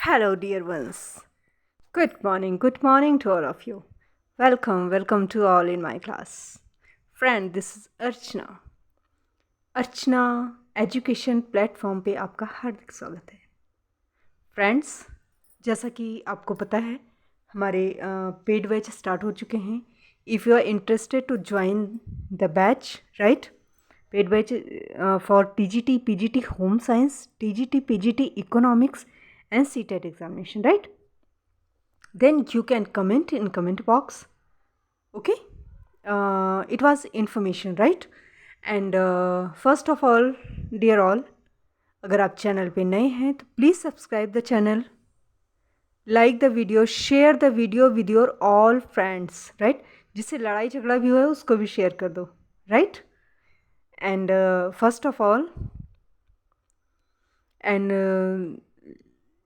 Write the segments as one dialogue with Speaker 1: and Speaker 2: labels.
Speaker 1: Hello, dear ones. Good morning to all of you. Welcome to all in my class. Friend, this is Archana. Archana education platform पे आपका हार्दिक स्वागत है। Friends, जैसा कि आपको पता है हमारे पेड बैच स्टार्ट हो चुके हैं। If you are interested to join the batch, right, paid batch for TGT PGT home science, TGT PGT economics and CTET examination, right? Then you can comment in comment box. Okay, it was information, right? And first of all, dear all, अगर आप channel पे नए हैं तो please subscribe the channel, like the video, share the video with your all friends, right? जिससे लड़ाई झगड़ा भी हो उसको भी शेयर कर दो, right? And first of all and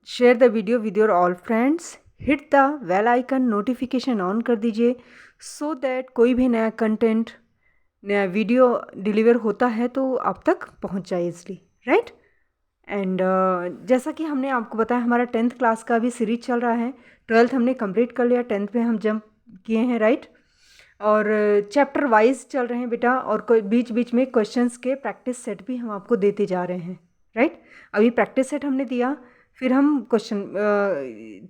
Speaker 1: share the video with your all friends, hit the bell icon, notification on कर दीजिए सो दैट कोई भी नया कंटेंट, नया वीडियो डिलीवर होता है तो आप तक पहुंच जाए इसलिए, राइट? एंड जैसा कि हमने आपको बताया हमारा 10th क्लास का भी सीरीज चल रहा है। 12th हमने कंप्लीट कर लिया, 10th में हम जंप किए हैं, राइट? और चैप्टर वाइज चल रहे हैं बेटा, और कोई बीच बीच में क्वेश्चंस के प्रैक्टिस सेट भी हम आपको देते जा रहे हैं, राइट? अभी प्रैक्टिस सेट हमने दिया, फिर हम क्वेश्चन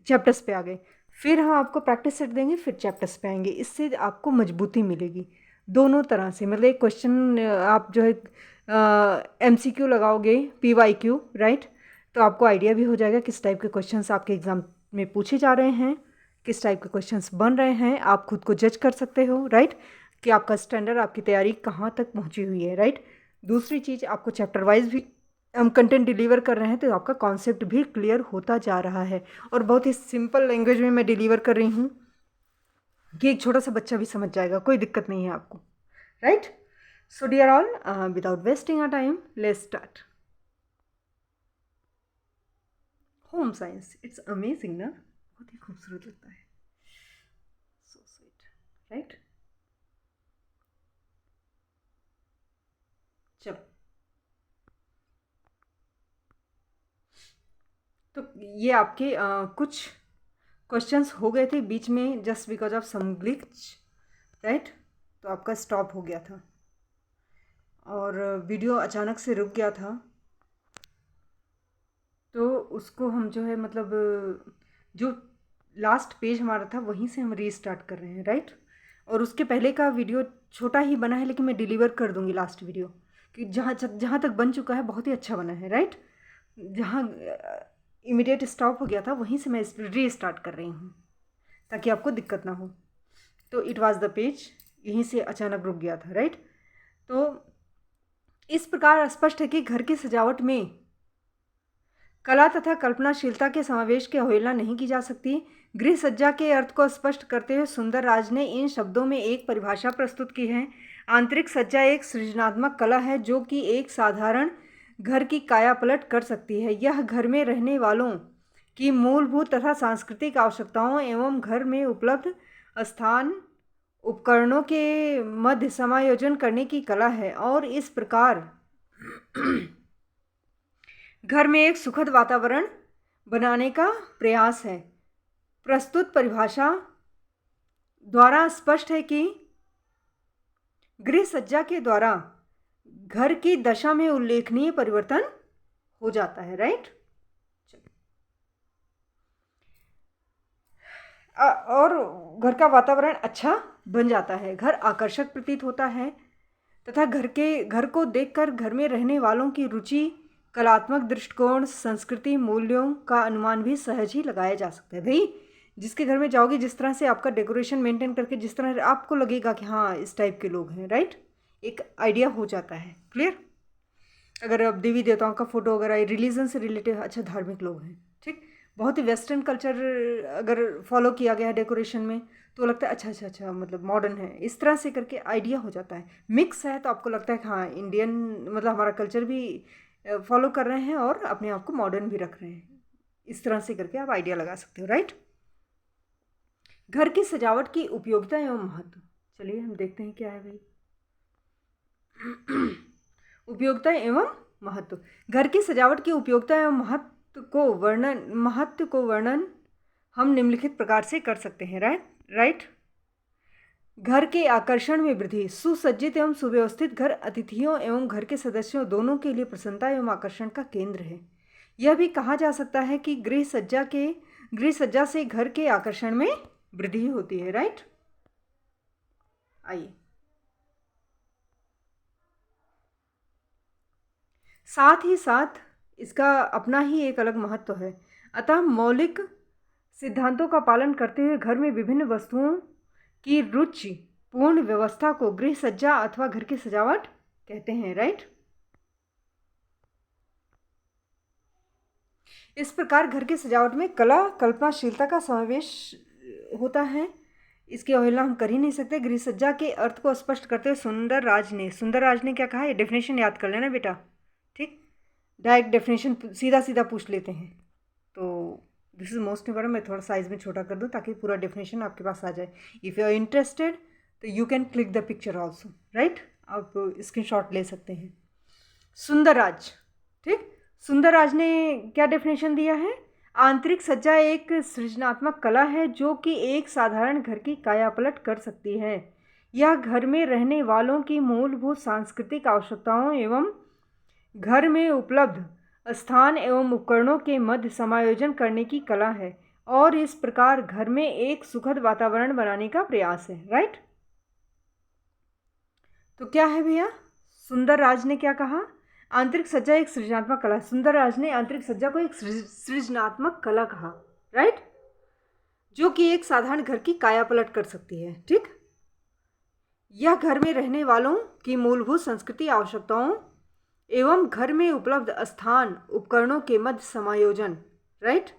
Speaker 1: चैप्टर्स पे आ गए, फिर हम आपको प्रैक्टिस सेट देंगे, फिर चैप्टर्स पे आएंगे। इससे आपको मजबूती मिलेगी दोनों तरह से। मतलब एक क्वेश्चन आप जो है MCQ लगाओगे, PYQ, राइट? तो आपको आइडिया भी हो जाएगा किस टाइप के क्वेश्चंस आपके एग्ज़ाम में पूछे जा रहे हैं, किस टाइप के क्वेश्चंस बन रहे हैं। आप खुद को जज कर सकते हो, राइट, कि आपका स्टैंडर्ड, आपकी तैयारी कहाँ तक पहुँची हुई है, राइट? दूसरी चीज़, आपको चैप्टर वाइज भी हम कंटेंट डिलीवर कर रहे हैं तो आपका कॉन्सेप्ट भी क्लियर होता जा रहा है, और बहुत ही सिंपल लैंग्वेज में मैं डिलीवर कर रही हूँ कि एक छोटा सा बच्चा भी समझ जाएगा, कोई दिक्कत नहीं है आपको, right? So dear all, without wasting our time, let's start. Home science, it's amazing ना, बहुत ही खूबसूरत लगता है, सो स्वीट, राइट? चलो, तो ये आपके कुछ क्वेश्चंस हो गए थे बीच में, just because of some glitch, right? तो आपका स्टॉप हो गया था और वीडियो अचानक से रुक गया था, तो उसको हम जो है मतलब जो लास्ट पेज हमारा था वहीं से हम रीस्टार्ट कर रहे हैं, राइट? और उसके पहले का वीडियो छोटा ही बना है, लेकिन मैं डिलीवर कर दूंगी लास्ट वीडियो, कि जहाँ तक बन चुका है बहुत ही अच्छा बना है, राइट? जहाँ इमीडिएट स्टॉप हो गया था वहीं से मैं रीस्टार्ट कर रही हूँ ताकि आपको दिक्कत ना हो। तो इट वाज द पेज, यहीं से अचानक रुक गया था, राइट? तो इस प्रकार स्पष्ट है कि घर की सजावट में कला तथा कल्पनाशीलता के समावेश की अवहेलना नहीं की जा सकती। गृह सज्जा के अर्थ को स्पष्ट करते हुए सुंदर राज ने इन शब्दों में एक परिभाषा प्रस्तुत की है। आंतरिक सज्जा एक सृजनात्मक कला है जो कि एक साधारण घर की काया पलट कर सकती है। यह घर में रहने वालों की मूलभूत तथा सांस्कृतिक आवश्यकताओं एवं घर में उपलब्ध स्थान उपकरणों के मध्य समायोजन करने की कला है, और इस प्रकार घर में एक सुखद वातावरण बनाने का प्रयास है। प्रस्तुत परिभाषा द्वारा स्पष्ट है कि गृह सज्जा के द्वारा घर की दशा में उल्लेखनीय परिवर्तन हो जाता है, राइट? और घर का वातावरण अच्छा बन जाता है, घर आकर्षक प्रतीत होता है तथा घर को देखकर घर में रहने वालों की रुचि, कलात्मक दृष्टिकोण, संस्कृति, मूल्यों का अनुमान भी सहज ही लगाया जा सकता है। भाई, जिसके घर में जाओगे, जिस तरह से आपका डेकोरेशन मेंटेन करके जिस तरह आपको लगेगा कि हाँ इस टाइप के लोग हैं, राइट, एक आइडिया हो जाता है, क्लियर? अगर अब देवी देवताओं का फोटो वगैरह रिलीजन से रिलेटेड, अच्छा धार्मिक लोग हैं, ठीक, बहुत ही वेस्टर्न कल्चर अगर फॉलो किया गया है डेकोरेशन में तो लगता है अच्छा मतलब मॉडर्न है, इस तरह से करके आइडिया हो जाता है। मिक्स है तो आपको लगता है कि हाँ इंडियन, मतलब हमारा कल्चर भी फॉलो कर रहे हैं और अपने आप को मॉडर्न भी रख रहे हैं। इस तरह से करके आप आइडिया लगा सकते हो, राइट? घर की सजावट की उपयोगिता एवं महत्व, चलिए हम देखते हैं क्या है भाई। उपयोगिता एवं महत्व, घर की सजावट की उपयोगिता एवं महत्व महत्व को वर्णन हम निम्नलिखित प्रकार से कर सकते हैं, राइट। घर के आकर्षण में वृद्धि। सुसज्जित एवं सुव्यवस्थित घर अतिथियों एवं घर के सदस्यों दोनों के लिए प्रसन्नता एवं आकर्षण का केंद्र है। यह भी कहा जा सकता है कि गृह सज्जा से घर के आकर्षण में वृद्धि होती है, राइट। आइए, साथ ही साथ इसका अपना ही एक अलग महत्व है। अतः मौलिक सिद्धांतों का पालन करते हुए घर में विभिन्न वस्तुओं की रुचि पूर्ण व्यवस्था को गृह सज्जा अथवा घर की सजावट कहते हैं, राइट। इस प्रकार घर की सजावट में कला कल्पनाशीलता का समावेश होता है। इसकी अवहेलना हम कर ही नहीं सकते। गृह सज्जा के अर्थ को स्पष्ट करते हुए सुंदर राज ने क्या कहा, ये डेफिनेशन याद कर लेना बेटा, ठीक। डायरेक्ट डेफिनेशन सीधा सीधा पूछ लेते हैं, तो दिस इज मोस्ट इम्पोर्टेंट। मैं थोड़ा साइज में छोटा कर दूं ताकि पूरा डेफिनेशन आपके पास आ जाए। इफ़ यू आर इंटरेस्टेड तो you can click the picture also, right. आप स्क्रीनशॉट ले सकते हैं। सुंदरराज, ठीक। सुंदरराज ने क्या डेफिनेशन दिया है, आंतरिक सज्जा एक सृजनात्मक कला है जो कि एक साधारण घर की कायापलट कर सकती है। यह घर में रहने वालों की मूलभूत सांस्कृतिक आवश्यकताओं एवं घर में उपलब्ध स्थान एवं उपकरणों के मध्य समायोजन करने की कला है और इस प्रकार घर में एक सुखद वातावरण बनाने का प्रयास है, राइट। तो क्या है भैया, सुंदरराज ने क्या कहा, आंतरिक सज्जा एक सृजनात्मक कला। सुंदरराज ने आंतरिक सज्जा को एक सृजनात्मक कला कहा, राइट, जो कि एक साधारण घर की कायापलट कर सकती है, ठीक। यह घर में रहने वालों की मूलभूत संस्कृति आवश्यकताओं एवं घर में उपलब्ध स्थान उपकरणों के मध्य समायोजन, राइट,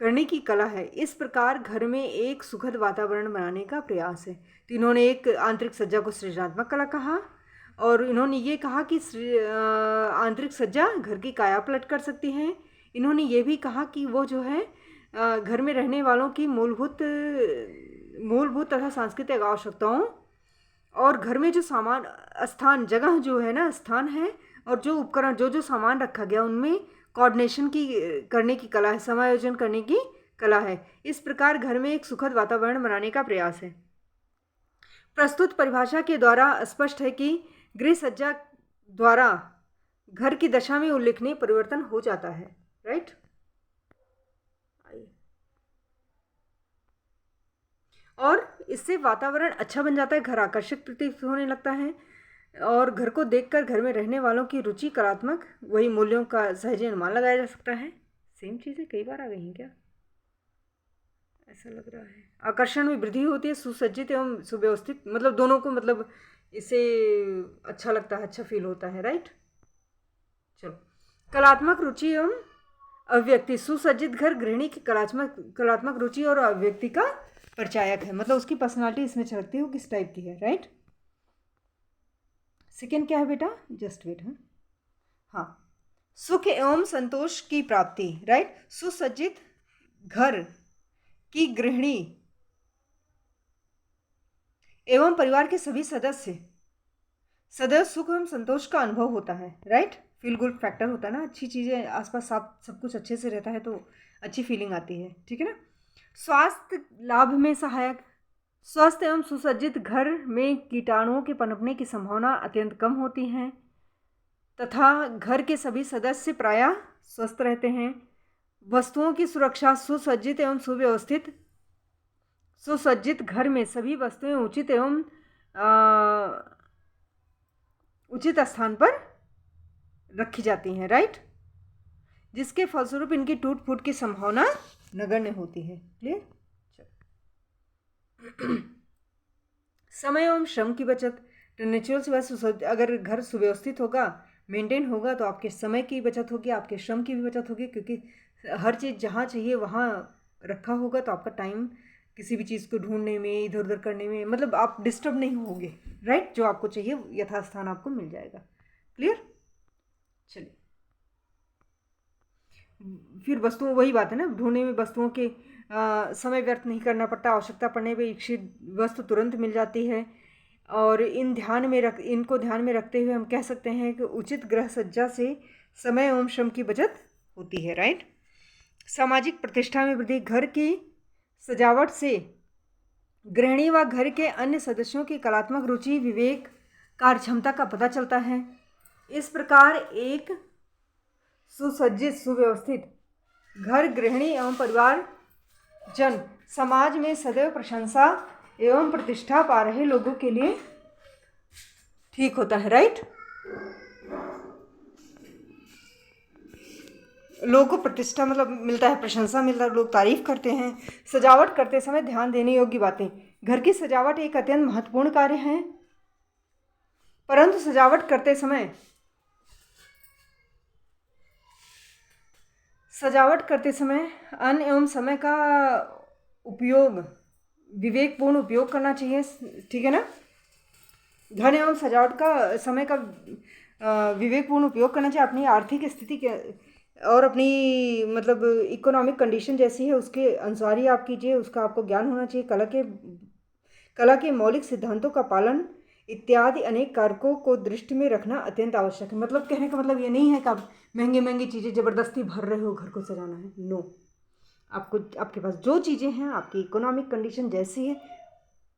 Speaker 1: करने की कला है। इस प्रकार घर में एक सुखद वातावरण बनाने का प्रयास है। तो इन्होंने एक आंतरिक सज्जा को सृजनात्मक कला कहा और इन्होंने ये कहा कि आंतरिक सज्जा घर की कायापलट कर सकती है। इन्होंने ये भी कहा कि वो जो है घर में रहने वालों की मूलभूत तथा सांस्कृतिक आवश्यकताओं और घर में जो जगह जो है ना, स्थान है और जो उपकरण जो सामान रखा गया उनमें कोऑर्डिनेशन करने की कला है, समायोजन करने की कला है। इस प्रकार घर में एक सुखद वातावरण बनाने का प्रयास है। प्रस्तुत परिभाषा के द्वारा स्पष्ट है कि गृह सज्जा द्वारा घर की दशा में उल्लेखनीय परिवर्तन हो जाता है, राइट। और इससे वातावरण अच्छा बन जाता है, घर आकर्षक प्रतीत होने लगता है और घर को देखकर घर में रहने वालों की रुचि कलात्मक वही मूल्यों का सहज अनुमान लगाया जा सकता है। सेम चीज़ें कई बार आ गई हैं क्या, ऐसा लग रहा है। आकर्षण में वृद्धि होती है, सुसज्जित एवं सुव्यवस्थित, मतलब दोनों को, मतलब इससे अच्छा लगता है, अच्छा फील होता है, राइट। चलो, कलात्मक रुचि एवं अभिव्यक्ति। सुसज्जित घर गृहिणी की कलात्मक रुचि और अभिव्यक्ति का परिचायक है, मतलब उसकी पर्सनालिटी इसमें झलकती है वो किस टाइप की है, राइट। सेकेंड क्या है बेटा, जस्ट वेट। हाँ, सुख एवं संतोष की प्राप्ति, राइट। सुसज्जित घर की गृहिणी एवं परिवार के सभी सदस्य सदैव सुख एवं संतोष का अनुभव होता है, राइट। फील गुड फैक्टर होता है ना, अच्छी चीज़ें आसपास सब कुछ अच्छे से रहता है तो अच्छी फीलिंग आती है, ठीक है ना। स्वास्थ्य लाभ में सहायक। स्वस्थ एवं सुसज्जित घर में कीटाणुओं के पनपने की संभावना अत्यंत कम होती है तथा घर के सभी सदस्य प्रायः स्वस्थ रहते हैं। वस्तुओं की सुरक्षा। सुसज्जित एवं सुसज्जित घर में सभी वस्तुएं उचित स्थान पर रखी जाती हैं, राइट, जिसके फलस्वरूप इनकी टूट फूट की संभावना नगण्य होती है। क्लियर। समय एवं श्रम की बचत। तो नेचुरल से अगर घर सुव्यवस्थित होगा, मेंटेन होगा, तो आपके समय की बचत होगी, आपके श्रम की भी बचत होगी, क्योंकि हर चीज़ जहाँ चाहिए वहाँ रखा होगा तो आपका टाइम किसी भी चीज़ को ढूंढने में, इधर उधर करने में, मतलब आप डिस्टर्ब नहीं होगे, राइट। जो आपको चाहिए यथास्थान आपको मिल जाएगा। क्लियर। चलिए, फिर वस्तुओं, वही बात है ना, ढूंढने में वस्तुओं के समय व्यर्थ नहीं करना पड़ता, आवश्यकता पड़ने पर इच्छित वस्तु तुरंत मिल जाती है। और इनको ध्यान में रखते हुए हम कह सकते हैं कि उचित गृह सज्जा से समय एवं श्रम की बचत होती है, राइट। सामाजिक प्रतिष्ठा में वृद्धि, घर की सजावट से गृहिणी व घर के अन्य सदस्यों की कलात्मक रुचि, विवेक, कार्यक्षमता का पता चलता है। इस प्रकार एक सुसज्जित सुव्यवस्थित घर गृहिणी एवं परिवार जन समाज में सदैव प्रशंसा एवं प्रतिष्ठा पा रहे लोगों के लिए ठीक होता है, राइट। लोगों को प्रतिष्ठा मतलब मिलता है, प्रशंसा मिलता है, लोग तारीफ करते हैं। सजावट करते समय ध्यान देने योग्य बातें, घर की सजावट एक अत्यंत महत्वपूर्ण कार्य है, परंतु सजावट करते समय अन्न एवं समय का उपयोग विवेकपूर्ण उपयोग करना चाहिए, ठीक है ना। धन एवं सजावट का समय का विवेकपूर्ण उपयोग करना चाहिए। अपनी आर्थिक स्थिति के और अपनी मतलब इकोनॉमिक कंडीशन जैसी है उसके अनुसार ही आप कीजिए, उसका आपको ज्ञान होना चाहिए। कला के मौलिक सिद्धांतों का पालन इत्यादि अनेक कारकों को दृष्टि में रखना अत्यंत आवश्यक है। मतलब कहने का मतलब ये नहीं है कि आप महंगी महंगी चीज़ें ज़बरदस्ती भर रहे हो घर को सजाना है, नो। आपको आपके पास जो चीज़ें हैं, आपकी इकोनॉमिक कंडीशन जैसी है,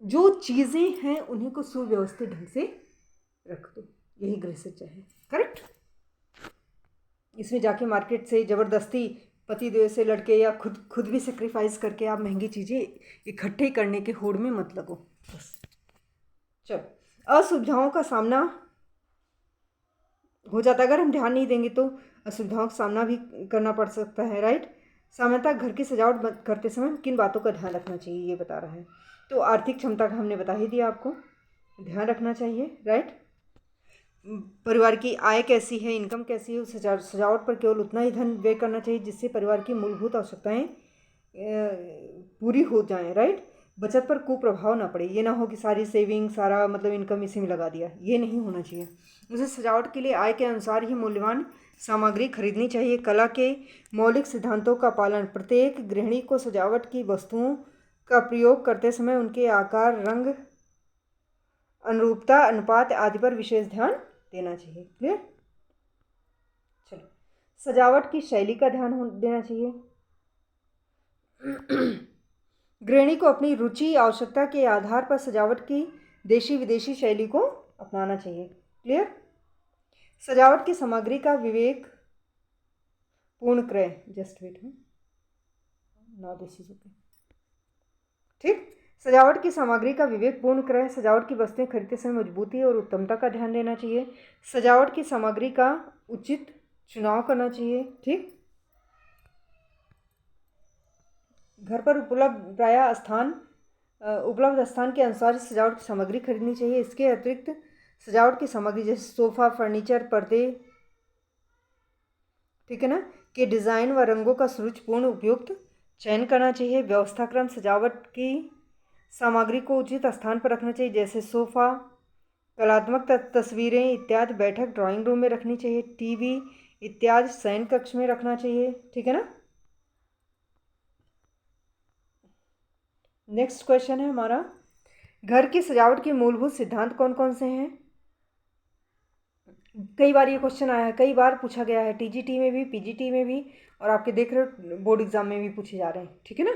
Speaker 1: जो चीज़ें हैं उन्हीं को सुव्यवस्थित ढंग से रख दो, यही गृह सज्जा है, करेक्ट। इसमें जाके मार्केट से ज़बरदस्ती पति देव से लड़के या खुद भी सेक्रीफाइस करके आप महंगी चीज़ें इकट्ठे करने के होड़ में मत लगो, बस। चलो, असुविधाओं का सामना हो जाता है, अगर हम ध्यान नहीं देंगे तो असुविधाओं का सामना भी करना पड़ सकता है, राइट। सामान्यतः घर की सजावट करते समय किन बातों का ध्यान रखना चाहिए ये बता रहा है। तो आर्थिक क्षमता का हमने बता ही दिया, आपको ध्यान रखना चाहिए, राइट। परिवार की आय कैसी है, इनकम कैसी है, उस सजावट पर केवल उतना ही धन व्यय करना चाहिए जिससे परिवार की मूलभूत आवश्यकताएं पूरी हो जाएं, राइट। बचत पर कुप्रभाव ना पड़े, ये ना हो कि सारी सेविंग सारा मतलब इनकम इसी में लगा दिया, ये नहीं होना चाहिए। उसे सजावट के लिए आय के अनुसार ही मूल्यवान सामग्री खरीदनी चाहिए। कला के मौलिक सिद्धांतों का पालन, प्रत्येक गृहिणी को सजावट की वस्तुओं का प्रयोग करते समय उनके आकार, रंग, अनुरूपता, अनुपात आदि पर विशेष ध्यान देना चाहिए, क्लियर। चलो, सजावट की शैली का ध्यान देना चाहिए। गृहिणी को अपनी रुचि आवश्यकता के आधार पर सजावट की देशी विदेशी शैली को अपनाना चाहिए, क्लियर। सजावट की सामग्री का विवेक पूर्ण क्रय, just wait now this is okay, ठीक। सजावट की सामग्री का विवेकपूर्ण क्रय, सजावट की वस्तुएं खरीदते समय मजबूती और उत्तमता का ध्यान देना चाहिए। सजावट की सामग्री का उचित चुनाव करना चाहिए, ठीक। घर पर उपलब्ध स्थान के अनुसार सजावट की सामग्री खरीदनी चाहिए। इसके अतिरिक्त सजावट की सामग्री जैसे सोफा, फर्नीचर, पर्दे, ठीक है ना, के डिज़ाइन व रंगों का सुरुचिपूर्ण उपयुक्त चयन करना चाहिए। व्यवस्थाक्रम, सजावट की सामग्री को उचित स्थान पर रखना चाहिए, जैसे सोफ़ा, कलात्मक तस्वीरें इत्यादि बैठक ड्राइंग रूम में रखनी चाहिए। टीवी इत्यादि शयन कक्ष में रखना चाहिए, ठीक है ना। नेक्स्ट क्वेश्चन है हमारा, घर की सजावट के मूलभूत सिद्धांत कौन कौन से हैं। कई बार ये क्वेश्चन आया है, कई बार पूछा गया है, टीजीटी में भी, पीजीटी में भी, और आपके देख रहे हो बोर्ड एग्जाम में भी पूछे जा रहे हैं, ठीक है ना।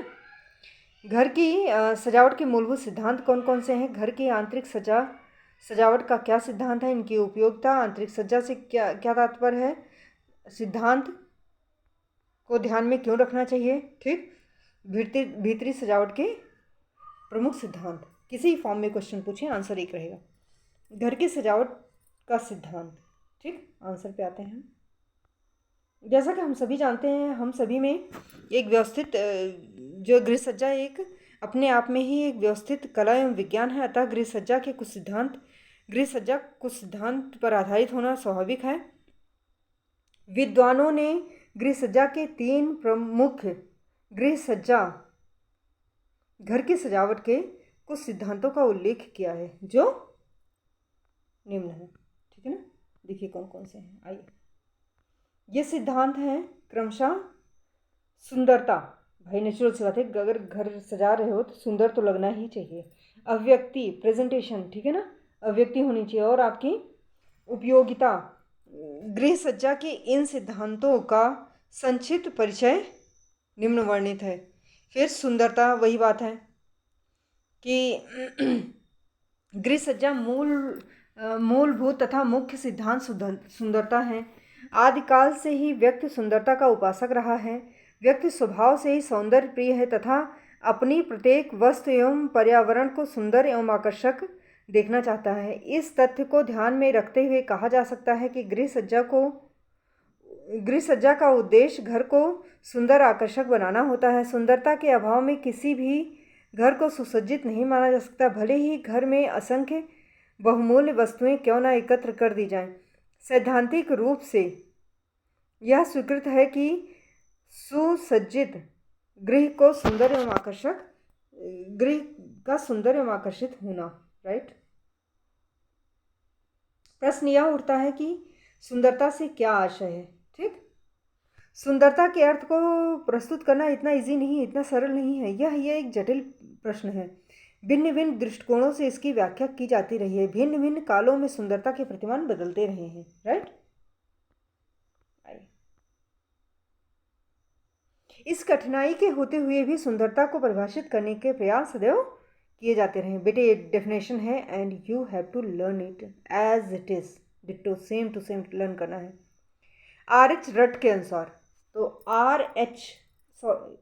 Speaker 1: घर की सजावट के मूलभूत सिद्धांत कौन कौन से हैं। घर की आंतरिक सजावट का क्या सिद्धांत है, इनकी उपयोगिता, आंतरिक सज्जा से क्या क्या तात्पर्य है, सिद्धांत को ध्यान में क्यों रखना चाहिए, ठीक। भीतरी सजावट के प्रमुख सिद्धांत, किसी फॉर्म में क्वेश्चन पूछें आंसर एक रहेगा। घर की सजावट का सिद्धांत, ठीक। आंसर पे आते हैं। जैसा कि हम सभी जानते हैं, हम सभी में एक व्यवस्थित जो गृह सज्जा एक अपने आप में ही एक व्यवस्थित कला एवं विज्ञान है। अतः गृह सज्जा कुछ सिद्धांत पर आधारित होना स्वाभाविक है। विद्वानों ने गृह सज्जा के 3 प्रमुख गृह सज्जा घर की सजावट के कुछ सिद्धांतों का उल्लेख किया है, जो निम्न है, ठीक है ना। देखिए कौन कौन से हैं, आइए। ये सिद्धांत हैं क्रमशः सुंदरता, भाई नेचुरल सी बात है, अगर घर सजा रहे हो तो सुंदर तो लगना ही चाहिए। अव्यक्ति, प्रेजेंटेशन, ठीक है ना, अव्यक्ति होनी चाहिए। और आपकी उपयोगिता, गृह सज्जा के इन सिद्धांतों का संक्षिप्त परिचय निम्न वर्णित है। फिर सुंदरता, वही बात है कि गृह सज्जा मूलभूत तथा मुख्य सिद्धांत सुंदरता है। आदिकाल से ही व्यक्ति सुंदरता का उपासक रहा है। व्यक्ति स्वभाव से ही सौंदर्य प्रिय है तथा अपनी प्रत्येक वस्तु एवं पर्यावरण को सुंदर एवं आकर्षक देखना चाहता है। इस तथ्य को ध्यान में रखते हुए कहा जा सकता है कि गृह सज्जा का उद्देश्य घर को सुंदर आकर्षक बनाना होता है। सुंदरता के अभाव में किसी भी घर को सुसज्जित नहीं माना जा सकता, भले ही घर में असंख्य बहुमूल्य वस्तुएं क्यों न एकत्र कर दी जाएं। सैद्धांतिक रूप से यह स्वीकृत है कि सुसज्जित गृह का सुंदर एवं आकर्षित होना, राइट। प्रश्न यह उठता है कि सुंदरता से क्या आशय है। ठीक, सुंदरता के अर्थ को प्रस्तुत करना इतना इजी नहीं, इतना सरल नहीं है। यह एक जटिल प्रश्न है। भिन्न भिन्न दृष्टिकोणों से इसकी व्याख्या की जाती रही है। भिन्न भिन्न कालों में सुंदरता के प्रतिमान बदलते रहे हैं, राइट। इस कठिनाई के होते हुए भी सुंदरता को परिभाषित करने के प्रयास सदैव किए जाते रहे। बेटे, एक डेफिनेशन है and you have to learn it as it is, ditto same to same learn करना है। RH रट के अनुसार, तो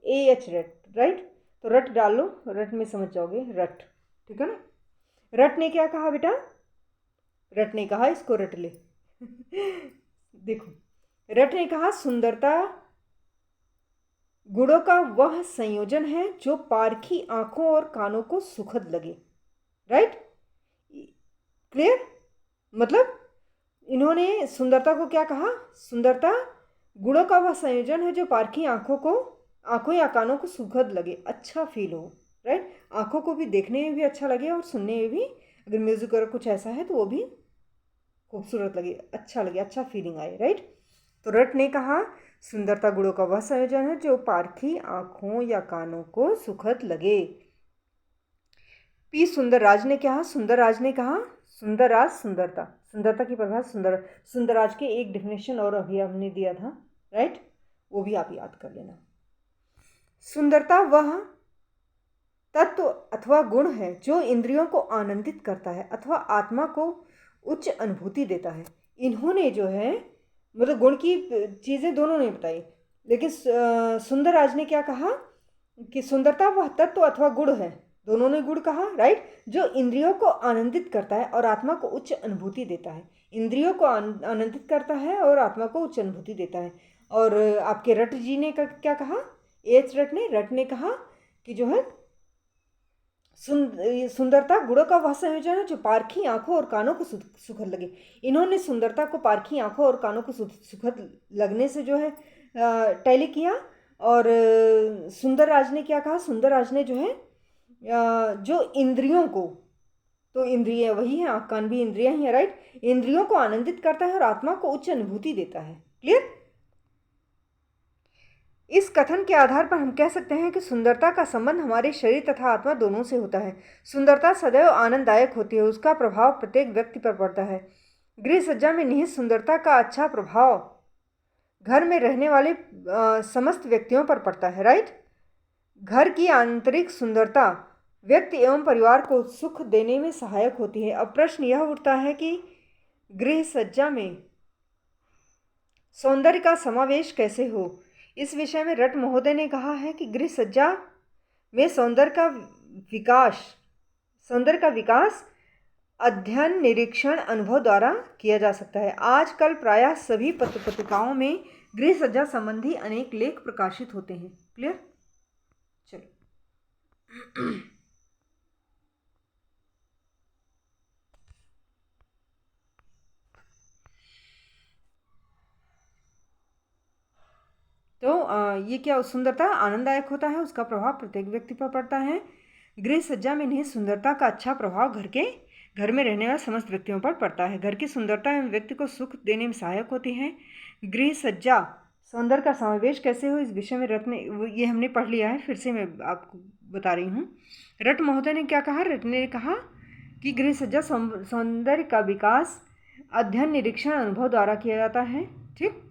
Speaker 1: AH रट, राइट। तो रट डाल लो, रट में समझ जाओगे, रट, ठीक है ना। रट ने क्या कहा बेटा? रट ने कहा, इसको रट ले देखो, रट ने कहा सुंदरता गुणों का वह संयोजन है जो पारखी आंखों और कानों को सुखद लगे, राइट। क्लियर? मतलब इन्होंने सुंदरता को क्या कहा? सुंदरता गुणों का वह संयोजन है जो पारखी आंखों या कानों को सुखद लगे, अच्छा फील हो, राइट। आंखों को भी देखने में भी अच्छा लगे और सुनने में भी, अगर म्यूजिक और कुछ ऐसा है तो वो भी खूबसूरत लगे, अच्छा लगे, अच्छा फीलिंग आए, राइट। तो रट ने कहा सुंदरता गुणों का वह संयोजन है जो पारखी आंखों या कानों को सुखद लगे। पी सुंदरराज ने कहा सुंदरराज सुंदरता की परिभाषा सुंदरराज के एक डेफिनेशन और अभी हमने दिया था, राइट, वो भी आप याद कर लेना। सुंदरता वह तत्व अथवा गुण है जो इंद्रियों को आनंदित करता है अथवा आत्मा को उच्च अनुभूति देता है। इन्होंने जो है मतलब गुण की चीज़ें दोनों ने बताई, लेकिन सुंदरराज ने क्या कहा कि सुंदरता वह तत्व अथवा गुण है, दोनों ने गुण कहा, राइट, जो इंद्रियों को आनंदित करता है और आत्मा को उच्च अनुभूति देता है। इंद्रियों को आनंदित करता है और आत्मा को उच्च अनुभूति देता है। और आपके रट जी ने क्या कहा? एच रट ने कहा कि जो है सुंदरता गुणों का वह संयोजन है जो पारखी आंखों और कानों को सुखद लगे। इन्होंने सुंदरता को पारखी आंखों और कानों को सुखद लगने से जो है टैली किया। और सुंदरराज ने क्या कहा? सुंदरराज ने जो है जो इंद्रियों को, तो इंद्रियां वही हैं, आँख कान भी इंद्रियां ही है, राइट, इंद्रियों को आनंदित करता है और आत्मा को उच्च अनुभूति देता है। क्लियर? इस कथन के आधार पर हम कह सकते हैं कि सुंदरता का संबंध हमारे शरीर तथा आत्मा दोनों से होता है। सुंदरता सदैव आनंददायक होती है, उसका प्रभाव प्रत्येक व्यक्ति पर पड़ता है। गृह सज्जा में निहित सुंदरता का अच्छा प्रभाव घर में रहने वाले समस्त व्यक्तियों पर पड़ता है, राइट। घर की आंतरिक सुंदरता व्यक्ति एवं परिवार को सुख देने में सहायक होती है। अब प्रश्न यह उठता है कि गृह सज्जा में सौंदर्य का समावेश कैसे हो। इस विषय में रट महोदय ने कहा है कि गृह सज्जा में सौंदर्य का विकास अध्ययन, निरीक्षण, अनुभव द्वारा किया जा सकता है। आजकल प्रायः सभी पत्र पत्रिकाओं में गृह सज्जा संबंधी अनेक लेख प्रकाशित होते हैं। क्लियर? चलो तो ये क्या सुंदरता आनंददायक होता है, उसका प्रभाव प्रत्येक व्यक्ति पर पड़ता है। गृह सज्जा में निहित सुंदरता का अच्छा प्रभाव घर में रहने वाले समस्त व्यक्तियों पर पड़ता है। घर की सुंदरता एवं व्यक्ति को सुख देने में सहायक होती है। गृह सज्जा सौंदर्य का समावेश कैसे हो, इस विषय में रट ने, ये हमने पढ़ लिया है, फिर से मैं आपको बता रही हूँ। रट महोदय ने क्या कहा? रट ने कहा कि गृह सज्जा सौंदर्य का विकास अध्ययन, निरीक्षण, अनुभव द्वारा किया जाता है। ठीक,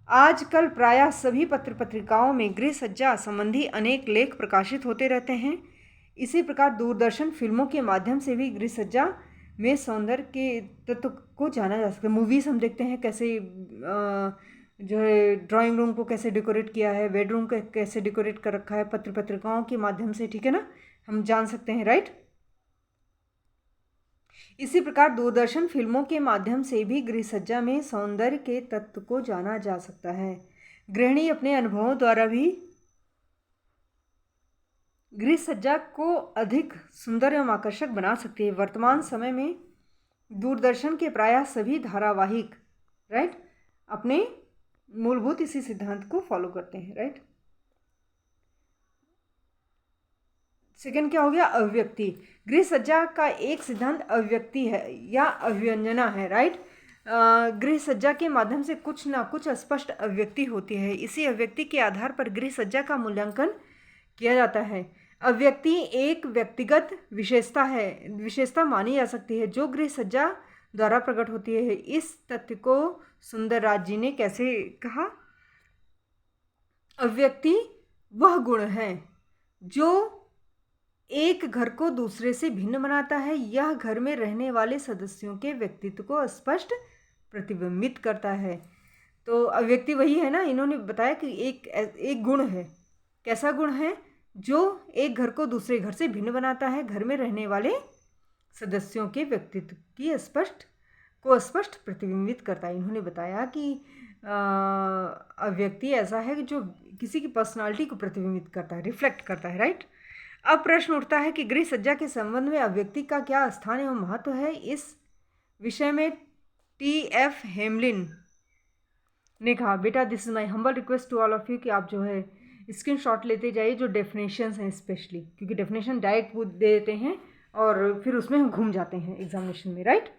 Speaker 1: आजकल प्रायः सभी पत्र पत्रिकाओं में गृह सज्जा संबंधी अनेक लेख प्रकाशित होते रहते हैं। इसी प्रकार दूरदर्शन फिल्मों के माध्यम से भी गृह सज्जा में सौंदर्य के तत्व को जाना जा सकता है। मूवीज़ हम देखते हैं कैसे जो है ड्राइंग रूम को कैसे डेकोरेट किया है, बेडरूम को कैसे डेकोरेट कर रखा है, पत्र पत्रिकाओं के माध्यम से, ठीक है ना, हम जान सकते हैं, राइट। इसी प्रकार दूरदर्शन फिल्मों के माध्यम से भी गृह सज्जा में सौंदर्य के तत्व को जाना जा सकता है। गृहिणी अपने अनुभवों द्वारा भी गृह सज्जा को अधिक सुंदर एवं आकर्षक बना सकती है। वर्तमान समय में दूरदर्शन के प्रायः सभी धारावाहिक, राइट, अपने मूलभूत इसी सिद्धांत को फॉलो करते हैं, राइट। सेकंड क्या हो गया, अभिव्यक्ति। गृह सज्जा का एक सिद्धांत अभिव्यक्ति है या अभिव्यंजना है, राइट। गृह सज्जा के माध्यम से कुछ ना कुछ स्पष्ट अभिव्यक्ति होती है। इसी अभिव्यक्ति के आधार पर गृह सज्जा का मूल्यांकन किया जाता है। अभिव्यक्ति एक व्यक्तिगत विशेषता मानी जा सकती है जो गृह सज्जा द्वारा प्रकट होती है। इस तथ्य को सुंदरराज जी ने कैसे कहा, अभिव्यक्ति वह गुण है जो एक घर को दूसरे से भिन्न बनाता है। यह घर में रहने वाले सदस्यों के व्यक्तित्व को स्पष्ट प्रतिबिंबित करता है। तो अभिव्यक्ति वही है ना, इन्होंने बताया कि एक गुण है। कैसा गुण है, जो एक घर को दूसरे घर से भिन्न बनाता है, घर में रहने वाले सदस्यों के व्यक्तित्व की स्पष्ट प्रतिबिंबित करता है। इन्होंने बताया कि अभिव्यक्ति ऐसा है जो किसी की पर्सनालिटी को प्रतिबिंबित करता है, रिफ्लेक्ट करता है, राइट। अब प्रश्न उठता है कि गृह सज्जा के संबंध में अभिव्यक्ति का क्या स्थान एवं महत्व है। इस विषय में T.F. हेमलिन ने कहा, बेटा this is my humble request to all of you कि आप जो है स्क्रीनशॉट लेते जाइए जो डेफिनेशंस हैं, स्पेशली क्योंकि डेफिनेशन डायरेक्ट दे देते हैं और फिर उसमें हम घूम जाते हैं एग्जामिनेशन में, राइट।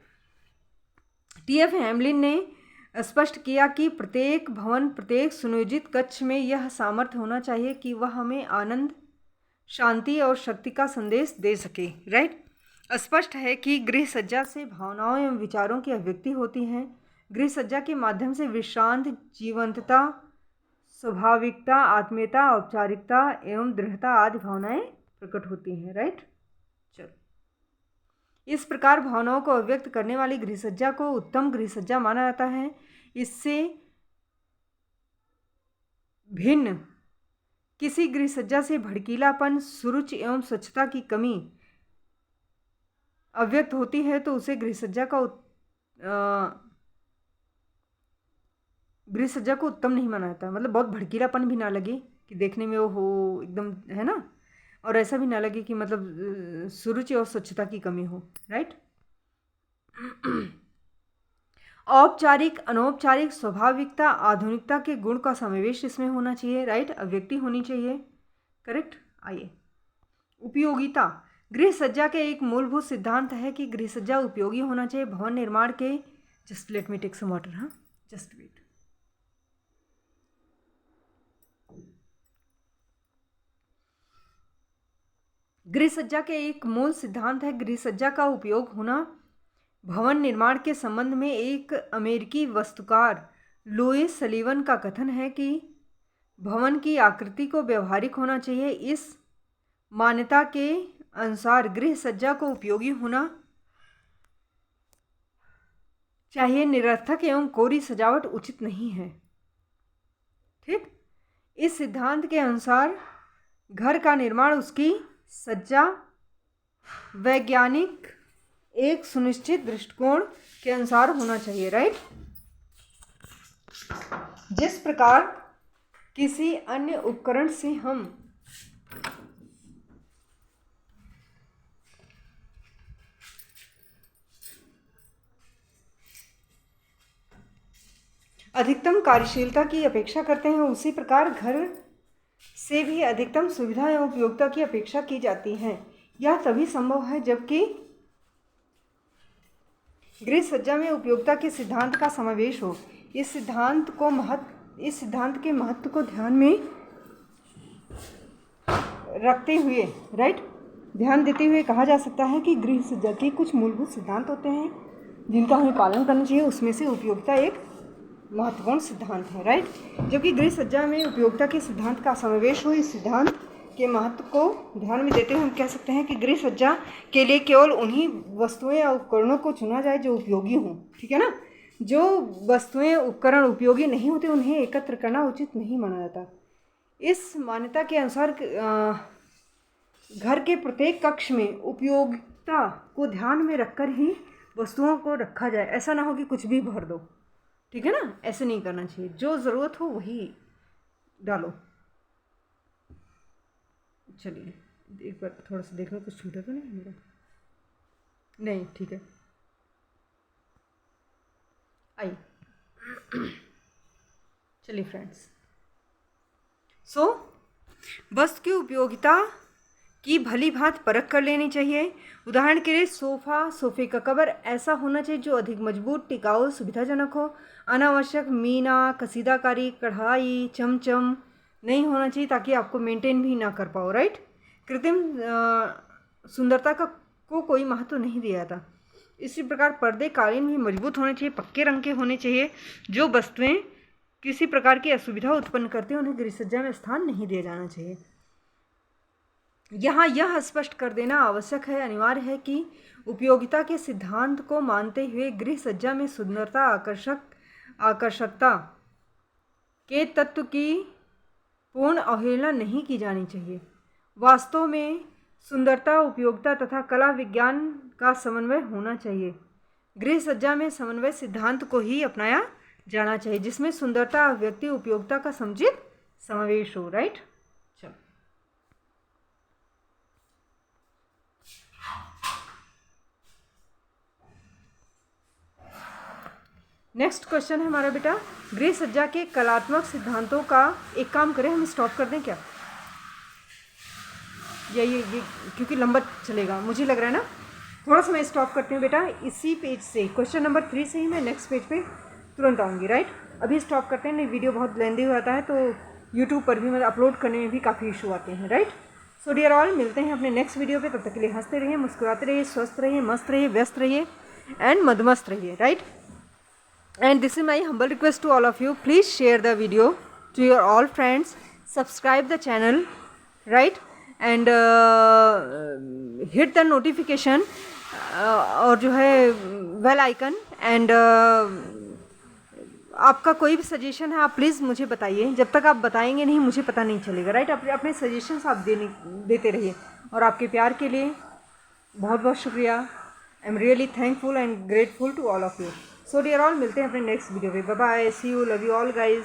Speaker 1: T.F. हेमलिन ने स्पष्ट किया कि प्रत्येक भवन, प्रत्येक सुनियोजित कक्ष में यह सामर्थ्य होना चाहिए कि वह हमें आनंद, शांति और शक्ति का संदेश दे सके, राइट। स्पष्ट है कि गृह सज्जा से भावनाओं एवं विचारों की अभिव्यक्ति होती है। गृह सज्जा के माध्यम से विश्रांत, जीवंतता, स्वाभाविकता, आत्मीयता, औपचारिकता एवं दृढ़ता आदि भावनाएं प्रकट होती हैं, राइट। चलो, इस प्रकार भावनाओं को अभिव्यक्त करने वाली गृह सज्जा को उत्तम गृह सज्जा माना जाता है। इससे भिन्न किसी गृह सज्जा से भड़कीलापन, सुरुचि एवं स्वच्छता की कमी अव्यक्त होती है तो उसे गृह सज्जा को उत्तम नहीं माना जाता। मतलब बहुत भड़कीलापन भी ना लगे कि देखने में वो हो एकदम, है ना, और ऐसा भी ना लगे कि मतलब सुरुचि और स्वच्छता की कमी हो, राइट। औपचारिक, अनौपचारिक, स्वाभाविकता, आधुनिकता के गुण का समावेश इसमें होना चाहिए, राइट। अभिव्यक्ति होनी चाहिए, करेक्ट। आइए, उपयोगिता। गृह सज्जा के एक मूलभूत सिद्धांत है कि गृह सज्जा उपयोगी होना चाहिए। भवन निर्माण के just let me take some water, हाँ, जस्ट वेट। गृह सज्जा के एक मूल सिद्धांत है गृह सज्जा का उपयोग होना। भवन निर्माण के संबंध में एक अमेरिकी वास्तुकार लुइस सलीवन का कथन है कि भवन की आकृति को व्यवहारिक होना चाहिए। इस मान्यता के अनुसार गृह सज्जा को उपयोगी होना चाहिए। निरर्थक एवं कोरी सजावट उचित नहीं है, ठीक। इस सिद्धांत के अनुसार घर का निर्माण, उसकी सज्जा वैज्ञानिक एक सुनिश्चित दृष्टिकोण के अनुसार होना चाहिए, राइट। जिस प्रकार किसी अन्य उपकरण से हम अधिकतम कार्यशीलता की अपेक्षा करते हैं, उसी प्रकार घर से भी अधिकतम सुविधा एवं उपयोगिता की अपेक्षा की जाती है। यह तभी संभव है जबकि गृह सज्जा में उपयोगिता के सिद्धांत का समावेश हो। इस सिद्धांत के महत्व को ध्यान में रखते हुए, राइट, ध्यान देते हुए कहा जा सकता है कि गृह सज्जा के कुछ मूलभूत सिद्धांत होते हैं जिनका हमें पालन करना चाहिए। उसमें से उपयोगिता एक महत्वपूर्ण सिद्धांत है, राइट। जबकि गृह सज्जा में उपयोगिता के सिद्धांत का समावेश हो, इस सिद्धांत के महत्व को ध्यान में देते हुए हम कह सकते हैं कि गृह सज्जा के लिए केवल उन्हीं वस्तुएं या उपकरणों को चुना जाए जो उपयोगी हों, ठीक है ना। जो वस्तुएं उपकरण उपयोगी नहीं होते उन्हें एकत्र करना उचित नहीं माना जाता। इस मान्यता के अनुसार घर के प्रत्येक कक्ष में उपयोगिता को ध्यान में रखकर ही वस्तुओं को रखा जाए। ऐसा ना हो कि कुछ भी भर दो, ठीक है ना, ऐसे नहीं करना चाहिए। जो ज़रूरत हो वही डालो। चलिए एक बार थोड़ा सा देख लो, कुछ छूटा तो नहीं मेरा? नहीं, ठीक है। आइए चलिए फ्रेंड्स, वस्तु की उपयोगिता की भली भांति परख कर लेनी चाहिए। उदाहरण के लिए सोफे का कवर ऐसा होना चाहिए जो अधिक मजबूत, टिकाऊ, सुविधाजनक हो। अनावश्यक मीना, कसीदाकारी, कढ़ाई, चमचम नहीं होना चाहिए ताकि आपको मेंटेन भी ना कर पाओ, राइट। कृत्रिम सुंदरता को कोई महत्व नहीं दिया था। इसी प्रकार पर्दे, कालीन भी मजबूत होने चाहिए, पक्के रंग के होने चाहिए। जो वस्तुएं किसी प्रकार की असुविधा उत्पन्न करती हैं उन्हें गृह सज्जा में स्थान नहीं दिया जाना चाहिए। यहाँ यह स्पष्ट कर देना आवश्यक है, अनिवार्य है कि उपयोगिता के सिद्धांत को मानते हुए गृह सज्जा में सुंदरता, आकर्षकता के तत्व की पूर्ण अवहेलना नहीं की जानी चाहिए। वास्तव में सुंदरता, उपयोगिता तथा कला विज्ञान का समन्वय होना चाहिए। गृह सज्जा में समन्वय सिद्धांत को ही अपनाया जाना चाहिए, जिसमें सुंदरता, व्यक्ति, उपयोगिता का समुचित समावेश हो, राइट। चलो नेक्स्ट क्वेश्चन है हमारा बेटा, गृह सज्जा के कलात्मक सिद्धांतों का। एक काम करें, हम स्टॉप कर दें क्या? ये क्योंकि लंबा चलेगा मुझे लग रहा है ना, थोड़ा सा मैं स्टॉप करती हूँ बेटा। इसी पेज से क्वेश्चन नंबर 3 से ही मैं नेक्स्ट पेज पे तुरंत आऊँगी, राइट। अभी स्टॉप करते हैं, नहीं वीडियो बहुत लेंदी हो जाता है तो यूट्यूब पर भी मतलब अपलोड करने में भी काफ़ी इशू आते हैं, राइट। सो डियर ऑल, मिलते हैं अपने नेक्स्ट वीडियो पे। तब तक के लिए हंसते रहिए, मुस्कुराते रहिए, स्वस्थ रहिए, मस्त रहिए, व्यस्त रहिए एंड मदमस्त रहिए, right. And this is my humble request to all of you, please share the video to your all friends, subscribe the channel, right, and hit the notification और जो है बेल आइकन। एंड आपका कोई भी suggestion है आप please मुझे बताइए, जब तक आप बताएंगे नहीं मुझे पता नहीं चलेगा, राइट। अपने सजेशंस आप देते रहिए, और आपके प्यार के लिए बहुत बहुत शुक्रिया। I am really thankful and grateful to all of you. So dear all, मिलते हैं अपने नेक्स्ट वीडियो पे। Bye bye, see you, love you all guys.